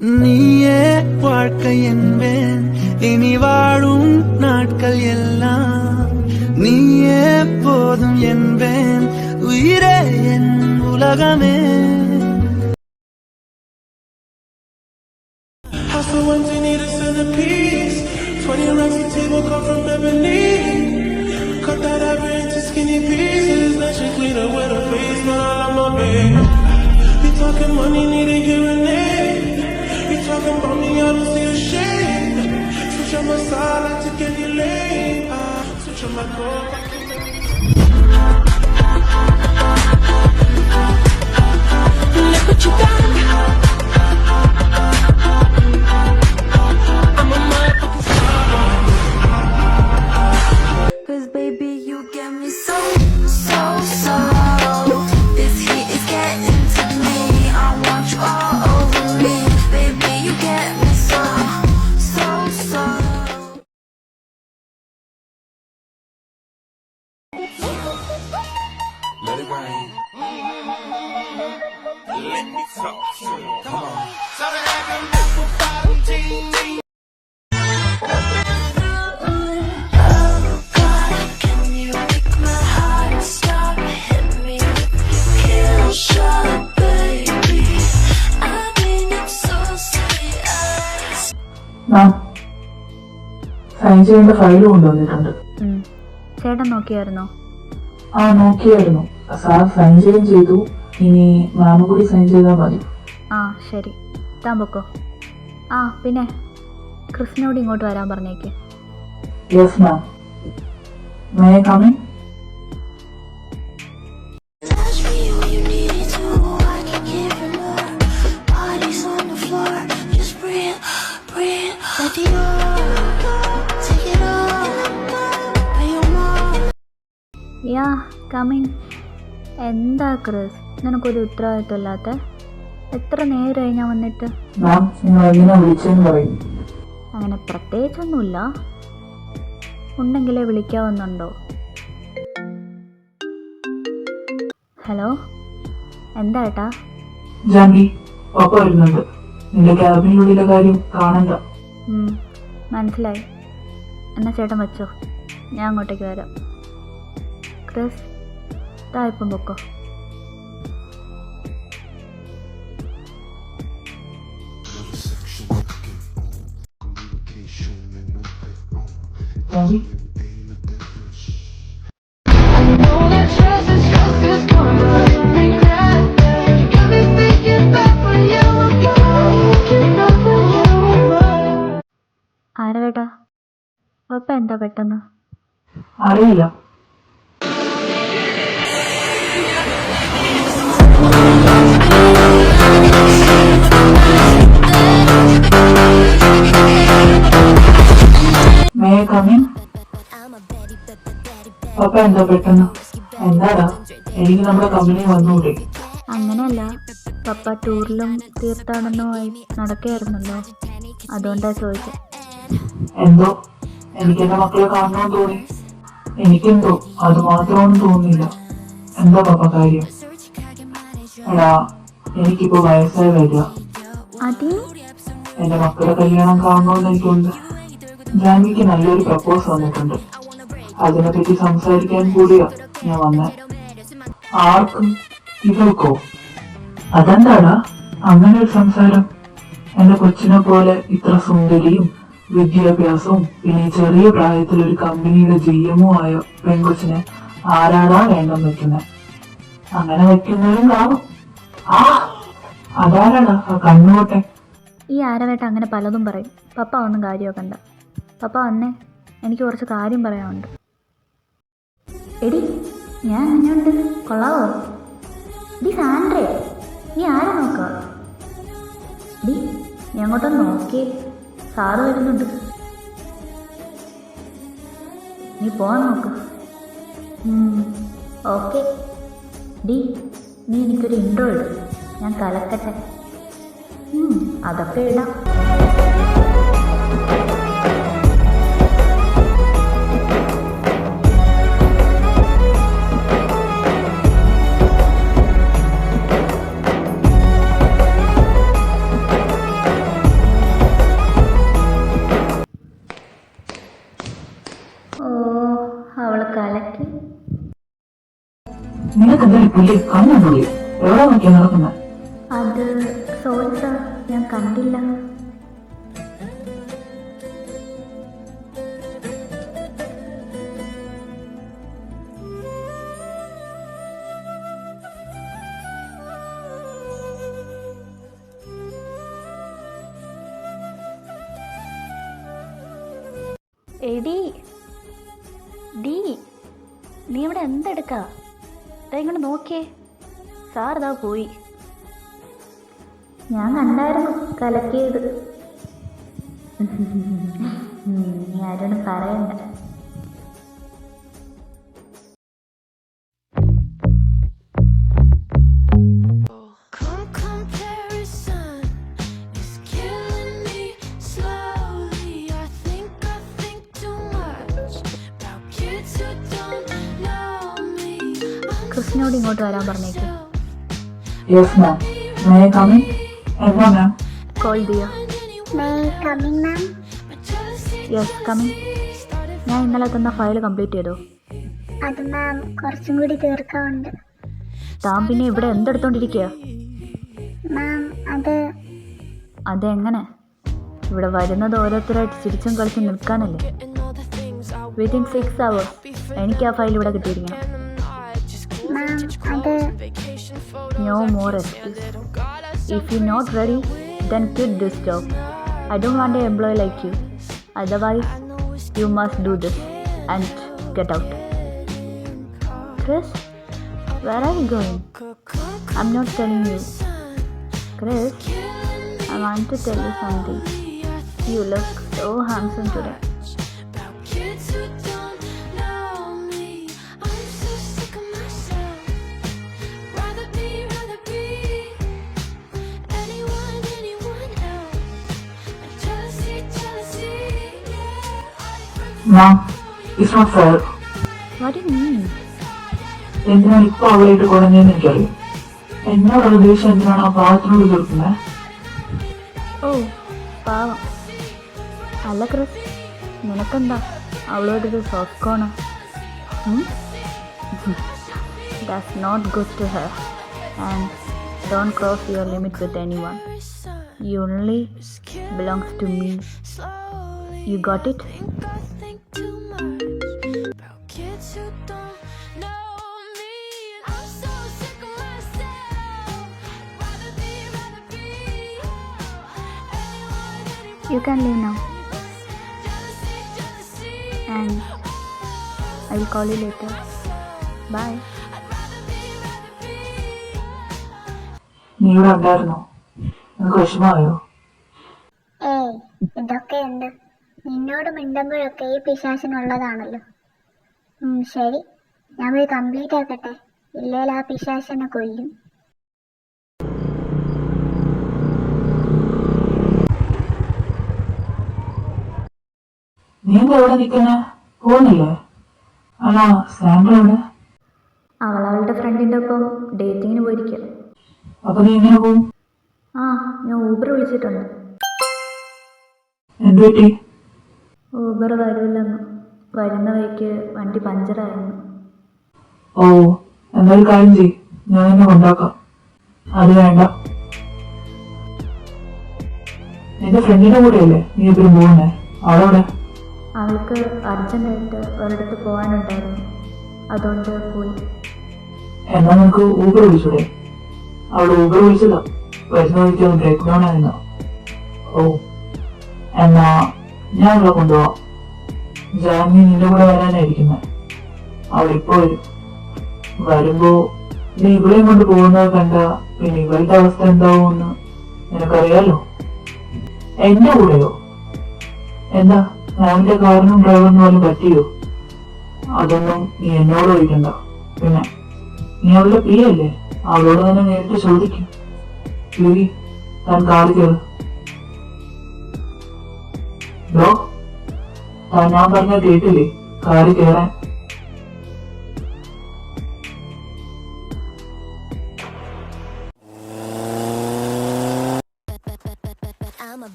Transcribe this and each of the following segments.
நீயே வாழ்க்கை என்பேன் இனி வாழும் நாட்கள் எல்லாம் நீயே போதும் என்பேன் உயிரே என் உலகமே. Hustle ones you need a centerpiece. 20 racks a table come from Beverly. Cut that ever into skinny pieces. Now she clean up with her face, but all of my babe. You talking money, need a hearing aid. You talking about me, I don't see a shade. Switch on my side, I took any lane. Switch on my core, I can't take it. Look what you done. Let it rain. Let me talk to you. Come on. So that I can make for 5 Oh God, can you make my heart stop? Hit me with your kill shot, baby. I mean it's so serious. Sign ചെയ്യേണ്ട file കൊണ്ടുവന്നിട്ടുണ്ട്. ചേട്ടൻ നോക്കിയായിരുന്നോ? നോക്കിയായിരുന്നു. Sir sign ചെയ്യുകയും ചെയ്തു. ഇനി മാമും കൂടി sign ചെയ്താൽ മതി. ശരി, താൻ പൊക്കോ. പിന്നെ ക്രിസ്റ്റിനോട് ഇങ്ങോട്ട് വരാൻ പറഞ്ഞേക്ക്. Yes ma'am. May I come in? Touch me when you need to. I can give you more. Bodies on the floor. Just breathe, breathe. Let the take it all. Pay your mom. Yeah coming. എന്താ Chris, നിനക്കൊരു ഉത്തരവാദിത്വമില്ലാത്ത? എത്ര നേരമായി ഞാൻ വന്നിട്ട്? മാം, നിങ്ങൾ എങ്ങനെ വിളിച്ചെന്ന് പറയും? അങ്ങനെ പ്രത്യേകിച്ചൊന്നുമില്ല, ഉണ്ടെങ്കിലേ വിളിക്കാവുന്നുണ്ടോ? ഹലോ, എന്താ ഏട്ടാ? ജാൻവി, പപ്പ വരുന്നുണ്ട്. നിന്റെ ക്യാബിനുള്ളിലെ കാര്യം കാണണ്ട. മനസ്സിലായി. എന്നാ ചേട്ടൻ വെച്ചോ, ഞാൻ അങ്ങോട്ടേക്ക് വരാം. ക്രിസ്, ഇപ്പം പൊക്കോ. ജാൻവി, ആരവേട്ടാ, പപ്പ എന്താ പെട്ടെന്ന്? അറിയില്ല. May I come in? പപ്പ എന്താ പെട്ടെന്ന്? എന്താടാ, എനിക്ക് നമ്മുടെ കമ്പനി വന്നൂടെ? അങ്ങനെയല്ല, പപ്പ ടൂറിലും തീർത്ഥാടനവുമായി നടക്കുകയായിരുന്നല്ലോ, അതുകൊണ്ടാ ചോദിച്ചത്. എന്തോ എനിക്ക് എന്റെ മക്കളെ കാണണമെന്ന് തോന്നി. എനിക്കെന്തോ അത് മാത്രമൊന്നും തോന്നുന്നില്ല. എന്താ പപ്പ കാര്യം? എടാ, എനിക്കിപ്പോ വയസ്സായി വരിക. എന്റെ മക്കളുടെ കല്യാണം കാണണമെന്ന് എനിക്കുണ്ട്. ജാൻവിക്ക് നല്ലൊരു പ്രപ്പോസ് വന്നിട്ടുണ്ട്. അതിനെപ്പറ്റി സംസാരിക്കാൻ കൂടിയാ ഞാൻ വന്നേ. ആർക്കും? ഇവൾക്കോ? അതെന്താടാ അങ്ങനെ ഒരു സംസാരം? എന്റെ കൊച്ചിനെ പോലെ ഇത്ര സുന്ദരിയും വിദ്യാഭ്യാസവും പിന്നെ ചെറിയ പ്രായത്തിൽ ഒരു കമ്പനിയുടെ GM ആയ പെൺകൊച്ചിനെ ആരാടാ വേണ്ടെന്ന് വെക്കുന്നത്? അങ്ങനെ വെക്കുന്നവരും കാണും. അതാരാടാ ആ കണ്ണുകൊട്ടെ? ഈ ആരവേട്ട അങ്ങനെ പലതും പറയും. പപ്പ ഒന്നും കാര്യമൊക്കണ്ട. പപ്പ വന്നേ, എനിക്ക് കുറച്ച് കാര്യം പറയാനുണ്ട്. എടി, ഞാൻ എന്നുണ്ട്, കൊള്ളാവോ? ഡി സാൻഡ്രേ, നീ ആരെ നോക്കുക? ഡി, നീ അങ്ങോട്ടൊന്ന് നോക്കിയേ, സാറ് വരുന്നുണ്ട്. നീ പോവാൻ നോക്ക്. ഓക്കെ. ഡി, നീ എനിക്കൊരു ഇൻട്രോ ഇടും, ഞാൻ കലക്കട്ടെ. അതൊക്കെ ഇടാം. നിനക്ക് എന്തായാലും പുള്ളി കണ്ണുള്ളി എവിടെ നോക്കിയാ നടക്കുന്നത്? അത് സോറി സാർ, ഞാൻ കണ്ടില്ല. എടി ഡി, നീ ഇവിടെ എന്തെടുക്കാ? ഇങ്ങോട്ട് നോക്കിയേ, സാർ ഇതാ പോയി. ഞാൻ കണ്ടായിരുന്നു കലക്കിയത്. നീ ആരോടും പറയണ്ട. Comparison is killing me slowly. I think too much about kids who don't know me. കൃഷ്ണനോട് ഇങ്ങോട്ട് വരാൻ പറഞ്ഞേക്കും. Yes ma'am, may I come in? എന്താ ma'am? Call Diya. Coming, ma'am. Yes coming. ഞാൻ ഇന്നലെ തന്ന ഫയൽ കംപ്ലീറ്റ് ചെയ്തോ? അത് മാം കുറച്ചും കൂടി തീർക്കാറുണ്ട്. താൻ പിന്നെ ഇവിടെ എന്തെടുത്തോണ്ടിരിക്കുക? മാം അതെങ്ങനെ? ഇവിടെ വരുന്നത് ഓരോരുത്തരായിട്ട് ചിരിച്ചും കളിച്ചും നിൽക്കാനല്ലേ? വിത്തിൻ 6 hours എനിക്ക് ആ ഫയൽ ഇവിടെ കിട്ടിയിരിക്കണം. No more excuse. If you're not ready, then quit this job. I don't want an employee like you. Otherwise, you must do this and get out. Chris, where are you going? I'm not telling you. Chris, I want to tell you something. You look so handsome today. Ma'am, it's not fair. What do you mean? എന്തിനാണ് ഇപ്പൊ അവളായിട്ട് കുഴഞ്ഞതെന്ന് എനിക്കറിയാം. എന്നോടുള്ള ദേഷ്യം എന്തിനാണ് ആ പാവത്തിനോട് തീർക്കുന്നത്? ഓ പാവം. അല്ല ക്രിസ്, നിനക്കെന്താ അവളോടൊരു soft കോണോ? That's not good to her. And don't cross your limit with anyone. You only belongs to me. You got it? You can leave now. And I will call you later. Bye. നീ ഇവിടെ ഉണ്ടായിരുന്നോ? നിനക്ക് വിഷമമായോ? ഇതൊക്കെ ഉണ്ട്. നിന്നോട് മിണ്ടുമ്പോഴൊക്കെ ഈ പിശാചിനുള്ളതാണല്ലോ. ശരി, ഞാൻ പോയി കംപ്ലീറ്റ് ആക്കട്ടെ, ഇല്ലെങ്കിൽ ആ പിശാചിനെ കൊല്ലും. നീ എന്താ എവിടെ നിൽക്കുന്നേ? പോകുന്നില്ലേ? അല്ല, സാൻഡ്ര എവിടെ? അവളുടെ ഫ്രണ്ടിൻ്റെ ഒപ്പം ഡേറ്റിങ്ങിന് പോയിരിക്കുക. അപ്പൊ നീ എങ്ങനെ പോകും? ഞാൻ ഊബർ വിളിച്ചിട്ടുണ്ട്. എന്ത് പറ്റി? ഊബർ വരില്ലെന്ന്. വരുന്ന വഴിക്ക് വണ്ടി പഞ്ചറായിരുന്നു. ഓ, എന്തായാലും കാര്യം ചെയ്യ്, ഞാൻ എന്നെ കൊണ്ടാക്കാം. അത് വേണ്ട, എന്റെ ഫ്രണ്ടിന്റെ കൂടെയല്ലേ നീ എപ്പോഴും പോകുന്നേ? അവളവിടെ? അവൾക്ക് അർജന്റായിട്ട് ഒരിടത്ത് പോകാനുണ്ടായിരുന്നു, അതുകൊണ്ട് പോയി. എന്നാ നമുക്ക് ഊബർ വിളിച്ചൂടെ? അവൾ ഊബർ വിളിച്ചതാ, വരുന്ന വഴിക്ക് അത് ബ്രേക്ക് ഡൗൺ ആയിരുന്നോ? ഓ, എന്നാ ഞാൻ അവളെ കൊണ്ടുപോവാം. ജാമി നിന്റെ കൂടെ വരാനായിരിക്കുന്നത്. അവളിപ്പോ വരും. വരുമ്പോ നീ ഇവിടെയും കൊണ്ട് പോകുന്നത് കണ്ട പിന്നെ ഇവളുടെ അവസ്ഥ എന്താവുമെന്ന് നിനക്കറിയാലോ. എന്റെ കൂടെയോ? എന്താ അവന്റെ കാറിനും ഡ്രൈവറിനും പോലും പറ്റിയോ? അതൊന്നും നീ എന്നോട് ചോദിക്കണ്ട. പിന്നെ നീ അവളുടെ പിയല്ലേ, അവളോട് തന്നെ നേരിട്ട് ചോദിക്കും. പ്ലീ, താൻ കാറ് കയറ്. ഹലോ, താൻ ഞാൻ പറഞ്ഞ കേട്ടില്ലേ? കാറ് കയറാൻ.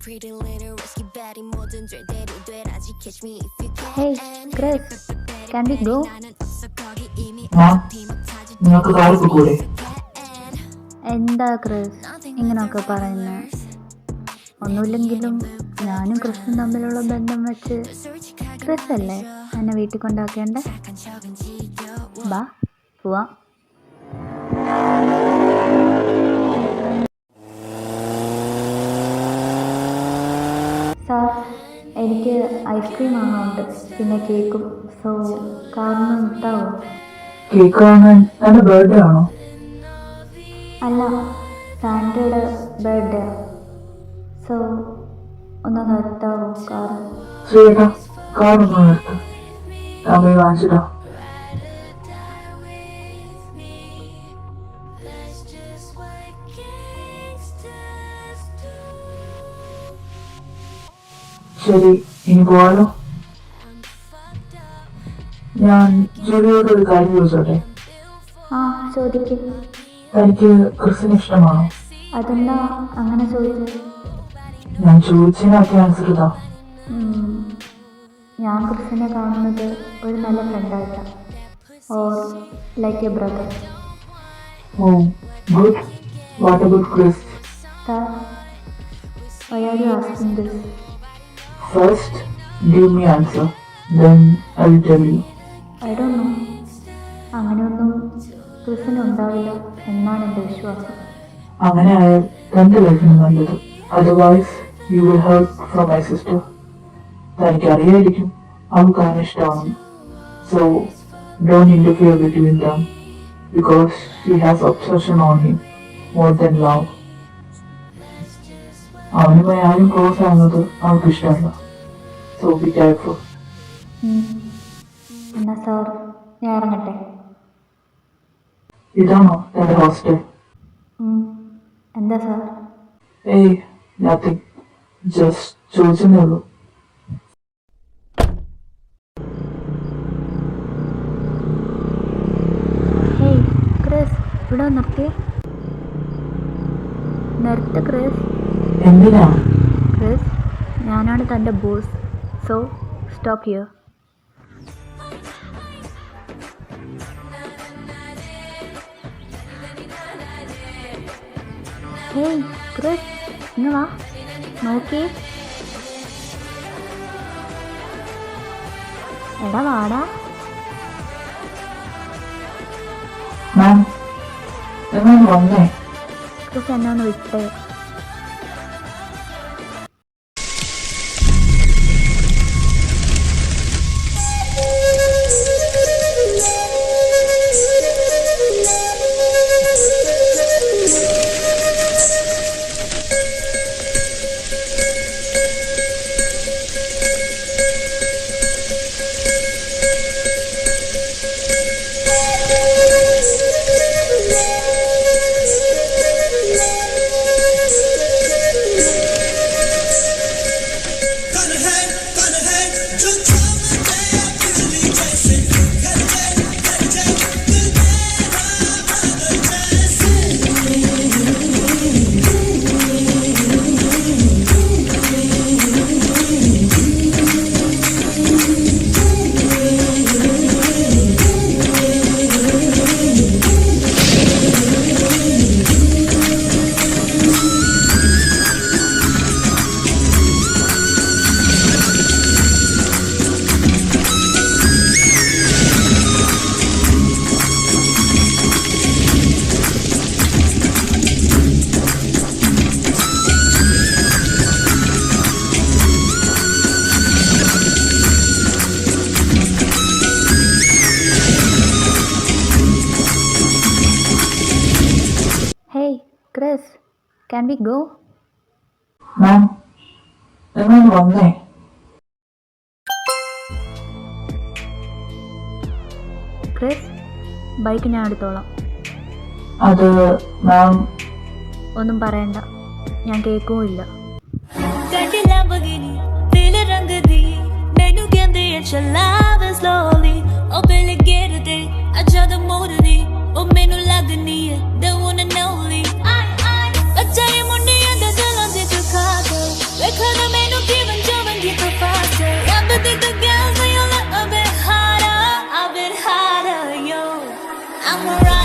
Pretty little risky baddie 모든 죄대로 되라지 catch me if you can. Hey, Chris, can we go? മാം, നിങ്ങൾക്ക് കാർക്ക് കൂടെ? എന്താ ക്രിസ് ഇങ്ങനെയൊക്കെ പറയുന്നത്? ഒന്നുമില്ലെങ്കിലും ഞാനും ക്രിസും തമ്മിലുള്ള ബന്ധം വെച്ച് ക്രിസ് അല്ലേ എന്നെ വീട്ടിൽ കൊണ്ടാക്കേണ്ടേ? ബാ പോവാം. സാർ, എനിക്ക് ഐസ്ക്രീം വാങ്ങാനുണ്ട്, പിന്നെ കേക്കും. സോ കാറിന് നിർത്താവോ? കേക്ക് വാങ്ങാൻ എൻ്റെ ബർത്ത്ഡേ ആണോ? അല്ല, സാൻഡ്രയുടെ ബർത്ത്ഡേ. സോ ഒന്ന് നിർത്താവോ കാറ്? ചേട്ടാ, കാറൊന്നും നിർത്ത്, അമ്മയെ വാങ്ങിച്ചിട്ടോ. ശരി, ഇനി പോവാലോ. ഞാൻ ജൂലിയോട് ഒരു കാര്യം ചോദിച്ചോട്ടെ? ആ ചോദിക്കും. തനിക്ക് ക്രിസിന് ഇഷ്ടമാണോ? അതെന്താ അങ്ങനെ ചോദിച്ചത്? ഞാൻ ചോദിച്ചതിനൊക്കെ ആൻസർ ഇതാ. ഞാൻ ക്രിസിനെ കാണുന്നത് ഒരു നല്ല ഫ്രണ്ടായിട്ടാണ്, or like a brother. Oh good. What about Chris? Sir, why are you asking this? First, give me answer, then I will tell you. I don't know. അങ്ങനെയൊന്നും ക്രിസിന് ഉണ്ടാവില്ല എന്നാണ് എൻ്റെ വിശ്വാസം. അങ്ങനെ ആയാൽ തൻ്റെ ലൈഫിന് നല്ലത്. Otherwise you will hurt from my sister. തനിക്ക് അറിയായിരിക്കും അവൾക്ക് അവനെ ഇഷ്ടമാണ്. So don't interfere between them because she has obsession on him more than love. അവനുമായി ആരും ക്ലോസ് ആവുന്നത് അവൾക്ക് ഇഷ്ടമല്ല. So be careful. എന്നാ സാർ, ഞാൻ ഇറങ്ങട്ടെ. ഇതാണോ തൻ്റെ ഹോസ്റ്റൽ? എന്താ സാർ? ഏയ് നത്തിങ്, ജസ്റ്റ് ചോദിച്ചതേ ഉള്ളൂ. ഹേയ് ക്രിസ്, ഇവിടെ നിർത്തിയേ. നിർത്ത് ക്രിസ്. എന്തിനാ? ക്രിസ്, ഞാനാണ് തൻ്റെ boss. So stop here. Hey Chris, ഇങ്ങ് വാ, നോക്കി. എടാ വാടാ. മാം, എന്നാണ് വന്നേ? ക്രിസ് എന്നെ ഒന്ന് വിട്ടേ. Chris, can we go? മാം, എന്നാണ് വന്നേ? ക്രിസ്, ബൈക്ക് ഞാൻ എടുത്തോളാം. അത് മാം, ഒന്നും പറയണ്ട, ഞാൻ കേൾക്കുമില്ല. I've been harder. I'm around.